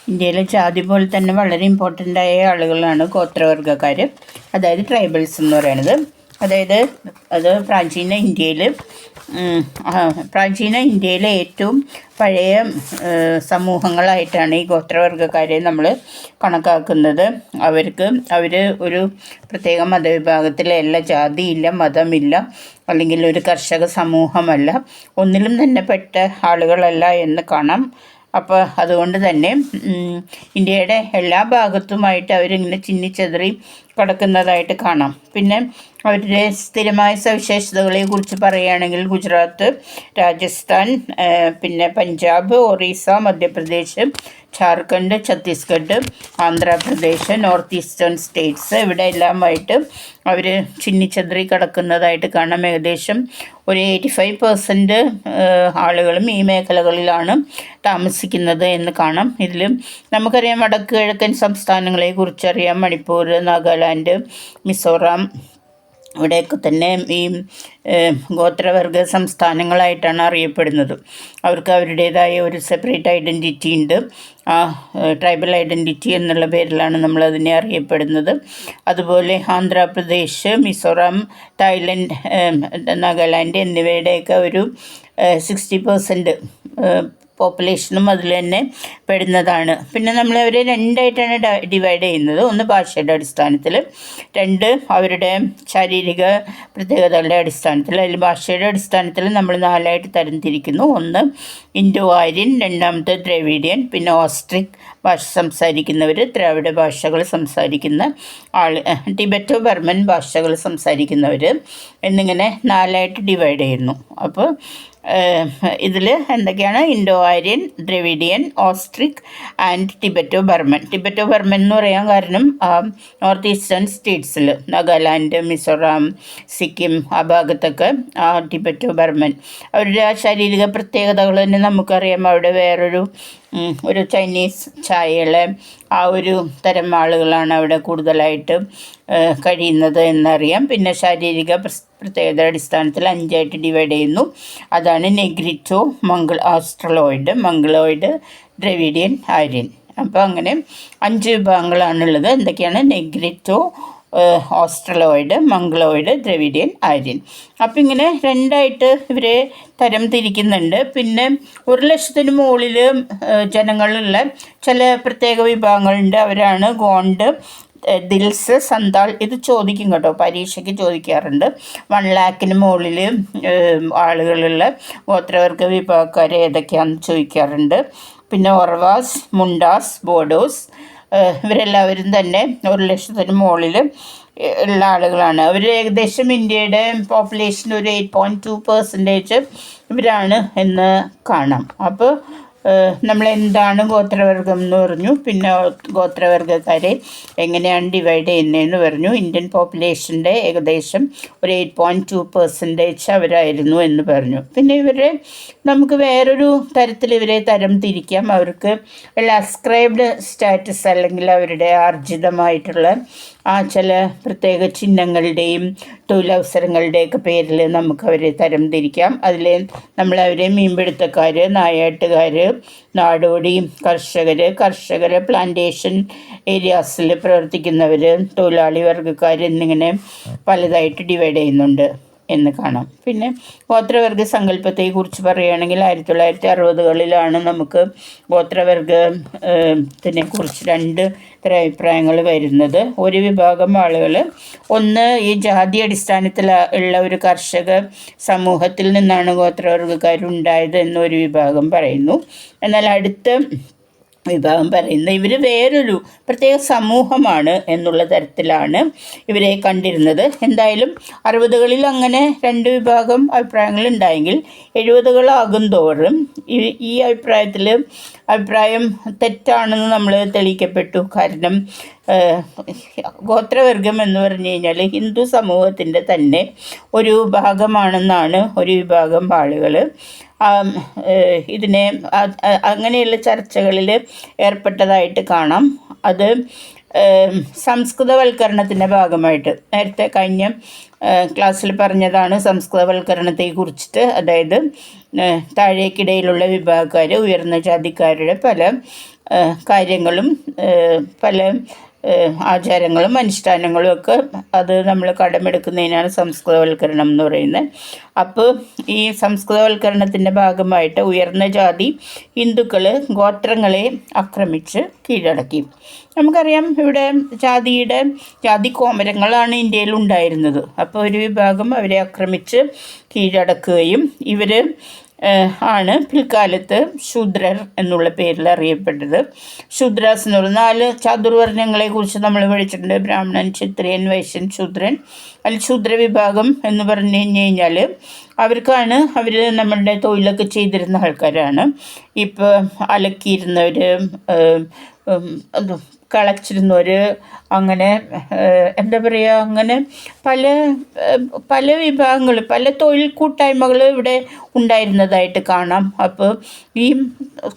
ഇന്ത്യയിലെ ജാതി പോലെ തന്നെ വളരെ ഇമ്പോർട്ടൻ്റായ ആളുകളാണ് ഗോത്രവർഗ്ഗക്കാർ, അതായത് ട്രൈബൽസ് എന്ന് പറയുന്നത്. അതായത് അത് പ്രാചീന ഇന്ത്യയിലെ ഏറ്റവും പഴയ സമൂഹങ്ങളായിട്ടാണ് ഈ ഗോത്രവർഗ്ഗക്കാരെ നമ്മൾ കണക്കാക്കുന്നത്. അവർ ഒരു പ്രത്യേക മതവിഭാഗത്തിലല്ല, ജാതിയില്ല, മതമില്ല, അല്ലെങ്കിൽ ഒരു കർഷക സമൂഹമല്ല, ഒന്നിലും തന്നെ പെട്ട ആളുകളല്ല എന്ന് കാണാം. അപ്പോൾ അതുകൊണ്ട് തന്നെ ഇന്ത്യയുടെ എല്ലാ ഭാഗത്തുമായിട്ട് അവരിങ്ങനെ ചിന്നിച്ചെതറി കിടക്കുന്നതായിട്ട് കാണാം. പിന്നെ അവരുടെ സ്ഥിരമായ സവിശേഷതകളെ കുറിച്ച് പറയുകയാണെങ്കിൽ ഗുജറാത്ത്, രാജസ്ഥാൻ, പിന്നെ Punjab, Orissa, Madhya Pradesh, Jharkhand, Chhattisgarh, Andhra Pradesh, north eastern States, ഇവിടെ എല്ലാമായിട്ട് അവർ ചിന്നിച്ചെതറി കിടക്കുന്നതായിട്ട് കാണാം. ഏകദേശം ഒരു 85% ആളുകളും ഈ മേഖലകളിലാണ് താമസിക്കുന്നത് എന്ന് കാണാം. ഇതിൽ നമുക്കറിയാം, വടക്ക് കിഴക്കൻ സംസ്ഥാനങ്ങളെ കുറിച്ചറിയാം. മണിപ്പൂർ, നാഗാലാൻഡ്, മിസോറാം, ഇവിടെയൊക്കെ തന്നെ ഈ ഗോത്രവർഗ സംസ്ഥാനങ്ങളായിട്ടാണ് അറിയപ്പെടുന്നത്. അവർക്ക് അവരുടേതായ ഒരു സെപ്പറേറ്റ് ഐഡൻറ്റിറ്റി ഉണ്ട്. ആ ട്രൈബൽ ഐഡൻറ്റിറ്റി എന്നുള്ള പേരിലാണ് നമ്മളതിനെ അറിയപ്പെടുന്നത്. അതുപോലെ ആന്ധ്രാപ്രദേശ്, മിസോറാം, തായ്ലൻഡ്, നാഗാലാൻഡ് എന്നിവയുടെയൊക്കെ ഒരു 60% പോപ്പുലേഷനും അതിൽ തന്നെ പെടുന്നതാണ്. പിന്നെ നമ്മളവരെ രണ്ടായിട്ടാണ് ഡിവൈഡ് ചെയ്യുന്നത്. ഒന്ന് ഭാഷയുടെ അടിസ്ഥാനത്തിൽ, രണ്ട് അവരുടെ ശാരീരിക പ്രത്യേകതകളുടെ അടിസ്ഥാനത്തിൽ. അതിൽ ഭാഷയുടെ അടിസ്ഥാനത്തിൽ നമ്മൾ 4ആയിട്ട് തരംതിരിക്കുന്നു. ഒന്ന് ഇൻഡോ ആര്യൻ, രണ്ടാമത്തെ ദ്രവിഡിയൻ, പിന്നെ ഓസ്ട്രിക് ഭാഷ സംസാരിക്കുന്നവർ, ദ്രാവിഡ ഭാഷകൾ സംസാരിക്കുന്ന ടിബറ്റോ ബർമൻ ഭാഷകൾ സംസാരിക്കുന്നവർ എന്നിങ്ങനെ 4ആയിട്ട് ഡിവൈഡ് ചെയ്യുന്നു. അപ്പോൾ ഇതിൽ എന്തൊക്കെയാണ്? Indo Aryan, Dravidian, Austric and Tibeto Burman. Tibeto Burman എന്ന് പറയാൻ കാരണം നോർത്ത് ഈസ്റ്റേൺ സ്റ്റേറ്റ്സിൽ, നാഗാലാൻഡ്, മിസോറാം, സിക്കിം, ആ ഭാഗത്തൊക്കെ ടിബറ്റോ ബർമൻ അവരുടെ ആ ശാരീരിക പ്രത്യേകതകൾ തന്നെ നമുക്കറിയാം. അവിടെ ഒരു ചൈനീസ് ചായകളെ ആ ഒരു തരം ആളുകളാണ് അവിടെ കൂടുതലായിട്ട് കഴിയുന്നത് എന്നറിയാം. പിന്നെ ശാരീരിക പ്രത്യേകത അടിസ്ഥാനത്തിൽ 5ആയിട്ട് ഡിവൈഡ് ചെയ്യുന്നു. അതാണ് നെഗ്രിറ്റോ, ഓസ്ട്രലോയിഡ്, മംഗളോയിഡ്, ദ്രവിഡിയൻ, ആര്യൻ. അപ്പോൾ അങ്ങനെ 5 വിഭാഗങ്ങളാണുള്ളത്. എന്തൊക്കെയാണ്? Negrito, ഓസ്ട്രലോയിഡ്, Mongoloid, Dravidian, Aryan. അപ്പം ഇങ്ങനെ 2ആയിട്ട് ഇവരെ തരം തിരിക്കുന്നുണ്ട്. പിന്നെ 1,00,000 മുകളിൽ ജനങ്ങളുള്ള ചില പ്രത്യേക വിഭാഗങ്ങളുണ്ട്. അവരാണ് ഗോണ്ട്, ദിൽസ്, സന്താൾ. ഇത് ചോദിക്കും കേട്ടോ, പരീക്ഷയ്ക്ക് ചോദിക്കാറുണ്ട്. 1,00,000 മുകളിൽ ആളുകളുള്ള ഗോത്രവർഗ വിഭാഗക്കാർ ഏതൊക്കെയാണെന്ന് ചോദിക്കാറുണ്ട്. പിന്നെ ഒറവാസ്, മുണ്ടാസ്, ബോഡോസ്, ഇവരെല്ലാവരും തന്നെ 1,00,000 മുകളിൽ ഉള്ള ആളുകളാണ്. അവർ ഏകദേശം ഇന്ത്യയുടെ പോപ്പുലേഷൻ ഒരു 8.2% ഇവരാണ് എന്ന് കാണാം. അപ്പോൾ നമ്മളെന്താണ് ഗോത്രവർഗം എന്ന് പറഞ്ഞു, പിന്നെ ഗോത്രവർഗക്കാരെ എങ്ങനെയാണ് ഡിവൈഡ് ചെയ്യുന്നതെന്ന് പറഞ്ഞു. ഇന്ത്യൻ പോപ്പുലേഷൻ്റെ ഏകദേശം ഒരു 8.2% അവരായിരുന്നു എന്ന് പറഞ്ഞു. പിന്നെ നമുക്ക് വേറൊരു തരത്തിൽ ഇവരെ തരം തിരിക്കാം. അവർക്ക് ഉള്ള അസ്ക്രൈബ്ഡ് സ്റ്റാറ്റസ്, അല്ലെങ്കിൽ അവരുടെ ആർജിതമായിട്ടുള്ള ആ ചില പ്രത്യേക ചിഹ്നങ്ങളുടെയും തൊഴിലവസരങ്ങളുടെയൊക്കെ പേരിൽ നമുക്കവരെ തരം തിരിക്കാം. അതിൽ നമ്മളവരെ മീൻപിടുത്തക്കാർ, നായാട്ടുകാർ, നാടോടി കർഷകർ, പ്ലാന്റേഷൻ ഏരിയാസിൽ പ്രവർത്തിക്കുന്നവർ, തൊഴിലാളി വർഗ്ഗക്കാർ എന്നിങ്ങനെ പലതായിട്ട് ഡിവൈഡ് ചെയ്യുന്നുണ്ട് എന്ന് കാണാം. പിന്നെ ഗോത്രവർഗ സങ്കല്പത്തെക്കുറിച്ച് പറയുകയാണെങ്കിൽ 1960കളിലാണ് നമുക്ക് ഗോത്രവർഗത്തിനെ കുറിച്ച് 2 തരം അഭിപ്രായങ്ങൾ വരുന്നത്. ഒരു വിഭാഗം ആളുകൾ, ഒന്ന് ഈ ജാതി അടിസ്ഥാനത്തിൽ ഉള്ള ഒരു കർഷക സമൂഹത്തിൽ നിന്നാണ് ഗോത്രവർഗക്കാരുണ്ടായത് എന്നൊരു വിഭാഗം പറയുന്നു. എന്നാൽ അടുത്ത വിഭാഗം പറയുന്നത് ഇവർ വേറൊരു പ്രത്യേക സമൂഹമാണ് എന്നുള്ള തരത്തിലാണ് ഇവരെ കണ്ടിരുന്നത്. എന്തായാലും 60കളിൽ അങ്ങനെ 2 വിഭാഗം അഭിപ്രായങ്ങൾ ഉണ്ടായെങ്കിൽ 70കളാകും തോറും ഈ അഭിപ്രായം തെറ്റാണെന്ന് നമ്മൾ തെളിയിക്കപ്പെട്ടു. കാരണം ഗോത്രവർഗം എന്ന് പറഞ്ഞു കഴിഞ്ഞാൽ ഹിന്ദു സമൂഹത്തിൻ്റെ തന്നെ ഒരു ഭാഗമാണെന്നാണ് ഒരു വിഭാഗം ആളുകൾ ഇതിനെ അങ്ങനെയുള്ള ചർച്ചകളിൽ ഏർപ്പെട്ടതായിട്ട് കാണാം. അത് സംസ്കൃതവൽക്കരണത്തിൻ്റെ ഭാഗമായിട്ട് നേരത്തെ കഴിഞ്ഞ ക്ലാസ്സിൽ പറഞ്ഞതാണ് സംസ്കൃതവൽക്കരണത്തെ കുറിച്ചിട്ട്. അതായത് താഴേക്കിടയിലുള്ള വിഭാഗക്കാർ, ഉയർന്ന ജാതിക്കാരുടെ പല കാര്യങ്ങളും പല ആചാരങ്ങളും അനുഷ്ഠാനങ്ങളും ഒക്കെ അത് നമ്മൾ കടമെടുക്കുന്നതിനാണ് സംസ്കൃതവൽക്കരണം എന്ന് പറയുന്നത്. അപ്പോൾ ഈ സംസ്കൃതവൽക്കരണത്തിൻ്റെ ഭാഗമായിട്ട് ഉയർന്ന ജാതി ഹിന്ദുക്കൾ ഗോത്രങ്ങളെ ആക്രമിച്ച് കീഴടക്കി. നമുക്കറിയാം ഇവിടെ ജാതി കോമരങ്ങളാണ് ഇന്ത്യയിൽ ഉണ്ടായിരുന്നത്. അപ്പോൾ ഒരു വിഭാഗം അവരെ ആക്രമിച്ച് കീഴടക്കുകയും ഇവർ ആണ് പിൽക്കാലത്ത് ശൂദ്രർ എന്നുള്ള പേരിൽ അറിയപ്പെട്ടത്. ശൂദ്രാസ് എന്ന് പറഞ്ഞാൽ 4 ചാതുർവർണ്ണങ്ങളെ കുറിച്ച് നമ്മൾ പഠിച്ചിട്ടുണ്ട്. ബ്രാഹ്മണൻ, ക്ഷത്രിയൻ, വൈശ്യൻ, ശൂദ്രൻ. അതിൽ ശൂദ്ര വിഭാഗം എന്ന് പറഞ്ഞു കഴിഞ്ഞാൽ അവർക്കാണ് അവർ നമ്മളുടെ തൊഴിലൊക്കെ ചെയ്തിരുന്ന ആൾക്കാരാണ്. ഇപ്പോൾ അലക്കിയിരുന്നവർ, കളച്ചിരുന്നവർ, അങ്ങനെ എന്താ പറയുക, അങ്ങനെ പല വിഭാഗങ്ങൾ, പല തൊഴിൽ കൂട്ടായ്മകൾ ഇവിടെ ഉണ്ടായിരുന്നതായിട്ട് കാണാം. അപ്പോൾ ഈ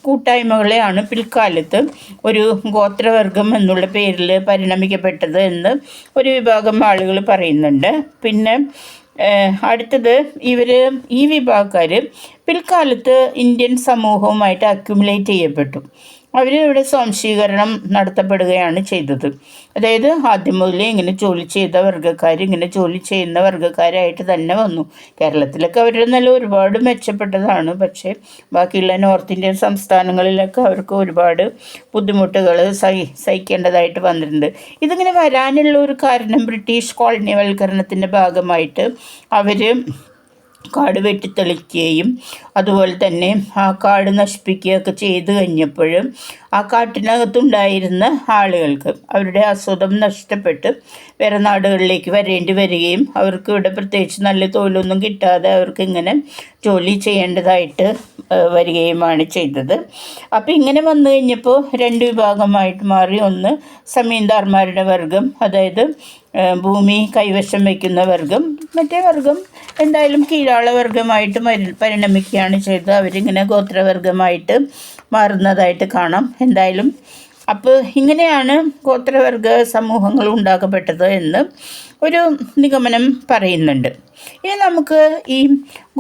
കൂട്ടായ്മകളെയാണ് പിൽക്കാലത്ത് ഒരു ഗോത്രവർഗം എന്നുള്ള പേരിൽ പരിണമിക്കപ്പെട്ടത് എന്ന് ഒരു വിഭാഗം ആളുകൾ പറയുന്നുണ്ട്. പിന്നെ അടുത്തത് ഈ വിഭാഗക്കാർ പിൽക്കാലത്ത് ഇന്ത്യൻ സമൂഹവുമായിട്ട് അക്യുമുലേറ്റ് ചെയ്യപ്പെട്ടു. അവരിവിടെ സ്വാംശീകരണം നടത്തപ്പെടുകയാണ് ചെയ്തത്. അതായത് ആദ്യം മുതലേ ഇങ്ങനെ ജോലി ചെയ്ത വർഗ്ഗക്കാർ ഇങ്ങനെ ജോലി ചെയ്യുന്ന വർഗ്ഗക്കാരായിട്ട് തന്നെ വന്നു. കേരളത്തിലൊക്കെ അവരുടെ നില ഒരുപാട് മെച്ചപ്പെട്ടതാണ്. പക്ഷേ ബാക്കിയുള്ള നോർത്ത് ഇന്ത്യൻ സംസ്ഥാനങ്ങളിലൊക്കെ അവർക്ക് ഒരുപാട് ബുദ്ധിമുട്ടുകൾ സഹിക്കേണ്ടതായിട്ട് വന്നിട്ടുണ്ട്. ഇതിങ്ങനെ വരാനുള്ള ഒരു കാരണം ബ്രിട്ടീഷ് കോളനിവൽക്കരണത്തിൻ്റെ ഭാഗമായിട്ട് അവർ കാട് വെട്ടിത്തെളിക്കുകയും അതുപോലെ തന്നെ ആ കാട് നശിപ്പിക്കുകയൊക്കെ ചെയ്ത് കഴിഞ്ഞപ്പോൾ ആ കാട്ടിനകത്തുണ്ടായിരുന്ന ആളുകൾക്ക് അവരുടെ ആസ്വാദം നഷ്ടപ്പെട്ട് വേറെ നാടുകളിലേക്ക് വരേണ്ടി വരികയും അവർക്ക് ഇവിടെ പ്രത്യേകിച്ച് നല്ല തൊഴിലൊന്നും കിട്ടാതെ അവർക്ക് ഇങ്ങനെ ജോലി ചെയ്യേണ്ടതായിട്ട് വരികയുമാണ് ചെയ്തത്. അപ്പോൾ ഇങ്ങനെ വന്നു കഴിഞ്ഞപ്പോൾ 2 വിഭാഗമായിട്ട് മാറി. ഒന്ന് സമീന്ദാർമാരുടെ വർഗം, അതായത് ഭൂമി കൈവശം വയ്ക്കുന്ന വർഗം. മറ്റേ വർഗം എന്തായാലും കീഴാള വർഗമായിട്ട് പരിണമിക്കുകയാണ് ചെയ്തത്. അവരിങ്ങനെ ഗോത്രവർഗമായിട്ട് മാറുന്നതായിട്ട് കാണാം. എന്തായാലും അപ്പോൾ ഇങ്ങനെയാണ് ഗോത്രവർഗ സമൂഹങ്ങൾ ഉണ്ടാക്കപ്പെട്ടത് എന്ന് ഒരു നിഗമനം പറയുന്നുണ്ട്. ഇനി നമുക്ക് ഈ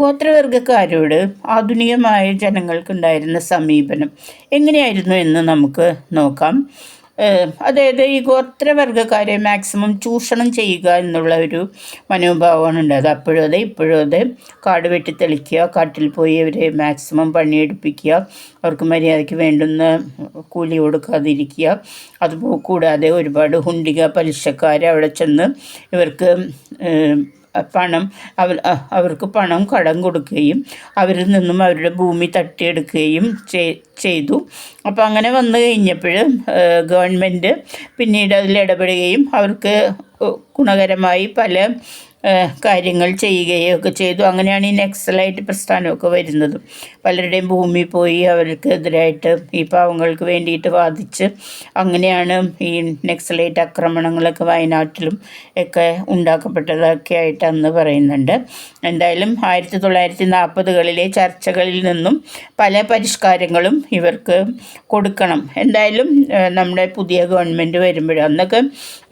ഗോത്രവർഗക്കാരോട് ആധുനികമായ ജനങ്ങൾക്കുണ്ടായിരുന്ന സമീപനം എങ്ങനെയായിരുന്നു എന്ന് നമുക്ക് നോക്കാം. അതായത് ഈ ഗോത്രവർഗക്കാരെ മാക്സിമം ചൂഷണം ചെയ്യുക എന്നുള്ള ഒരു മനോഭാവമാണ് ഉണ്ടായത്. അപ്പോഴും അതെ ഇപ്പോഴും അതെ. കാട് വെട്ടിത്തെളിക്കുക, കാട്ടിൽ പോയി അവരെ മാക്സിമം പണിയെടുപ്പിക്കുക, അവർക്ക് മര്യാദയ്ക്ക് വേണ്ടുന്ന കൂലി കൊടുക്കാതിരിക്കുക. അതുകൂടാതെ ഒരുപാട് ഹുണ്ടിക പലിശക്കാരെ അവിടെ ചെന്ന് ഇവർക്ക് അവർക്ക് പണം കടം കൊടുക്കുകയും അവരിൽ നിന്നും അവരുടെ ഭൂമി തട്ടിയെടുക്കുകയും ചെയ്തു. അപ്പോൾ അങ്ങനെ വന്നു കഴിഞ്ഞപ്പോൾ ഗവൺമെൻറ് പിന്നീട് അതിൽ ഇടപെടുകയും അവർക്ക് ഗുണകരമായി പല കാര്യങ്ങൾ ചെയ്യുകയൊക്കെ ചെയ്തു. അങ്ങനെയാണ് ഈ നക്സലൈറ്റ് പ്രസ്ഥാനമൊക്കെ വരുന്നത്. പലരുടെയും ഭൂമി പോയി അവർക്കെതിരായിട്ട് ഈ പാവങ്ങൾക്ക് വേണ്ടിയിട്ട് വാദിച്ച് അങ്ങനെയാണ് ഈ നക്സലൈറ്റ് ആക്രമണങ്ങളൊക്കെ വയനാട്ടിലും ഒക്കെ ഉണ്ടാക്കപ്പെട്ടതൊക്കെ ആയിട്ട് അന്ന് പറയുന്നുണ്ട്. എന്തായാലും 1940കളിലെ ചർച്ചകളിൽ നിന്നും പല പരിഷ്കാരങ്ങളും ഇവർക്ക് കൊടുക്കണം. എന്തായാലും നമ്മുടെ പുതിയ ഗവൺമെൻറ് വരുമ്പോഴും അന്നൊക്കെ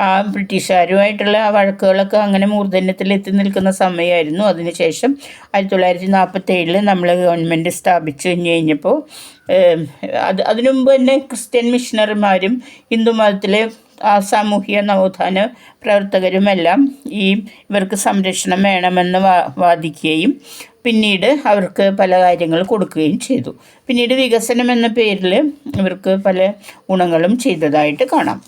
ആ ബ്രിട്ടീഷുകാരുമായിട്ടുള്ള വഴക്കുകളൊക്കെ അങ്ങനെ മൂർധന്യത്തിലെത്തി നിൽക്കുന്ന സമയമായിരുന്നു. അതിനുശേഷം 1947 നമ്മൾ ഗവൺമെൻറ് സ്ഥാപിച്ചു കഴിഞ്ഞപ്പോൾ അതിനു മുമ്പ് തന്നെ ക്രിസ്ത്യൻ മിഷണറിമാരും ഹിന്ദു മതത്തിലെ സാമൂഹിക നവോത്ഥാന പ്രവർത്തകരുമെല്ലാം ഇവർക്ക് സംരക്ഷണം വേണമെന്ന് വാദിക്കുകയും പിന്നീട് അവർക്ക് പല കാര്യങ്ങൾ കൊടുക്കുകയും ചെയ്തു. പിന്നീട് വികസനം എന്ന പേരിൽ ഇവർക്ക് പല ഗുണങ്ങളും ചെയ്തതായിട്ട് കാണാം.